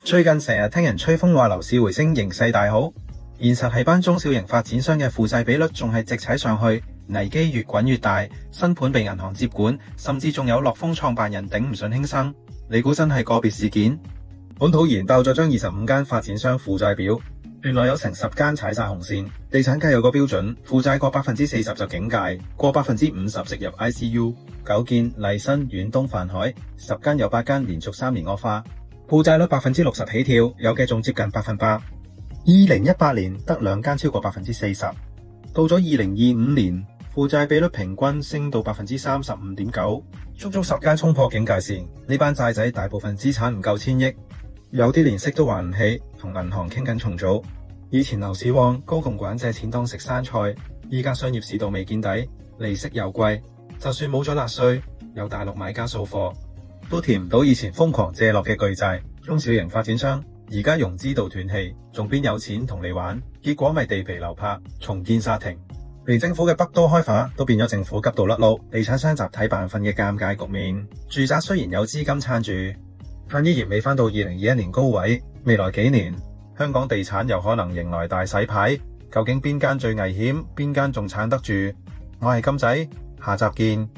最近成日聽人吹風話樓市回升，形勢大好。現實係班中小型發展商嘅負債比率仲係直踩上去，危機越滾越大，新盤被銀行接管，甚至仲有樂豐創辦人頂唔順輕生。你估真係個別事件？本土研爆咗張25間發展商負債表，原來有成10間踩晒紅線。地產界有個標準，負債過40%就警戒，過50%直入 ICU。九建、麗新、遠東、泛海10間有8間連續3年惡化。負債率60%起跳，有嘅仲接近100%。2018年得2間超過40%，到咗2025年，負債比率平均升到35.9%，足足10間衝破警戒線。呢班債仔大部分資產唔夠1000億，有啲連息都還唔起，同銀行傾緊重組。以前樓市旺，高共管借錢當食生菜，依家商業市道未見底，利息又貴，就算冇咗納稅，有大陸買家掃貨，都填唔到以前瘋狂借落嘅巨債。中小型發展商而家融資度斷氣，仲邊有錢同你玩？結果咪地皮流拍，重建煞停。連政府嘅北都開發都變咗政府急到甩轆，地產商集體扮瞓嘅尷尬局面。住宅雖然有資金撐住，但依然未返到2021年高位。未來幾年，香港地產有可能迎來大洗牌。究竟邊間最危險？邊間仲撐得住？我係金仔，下集見。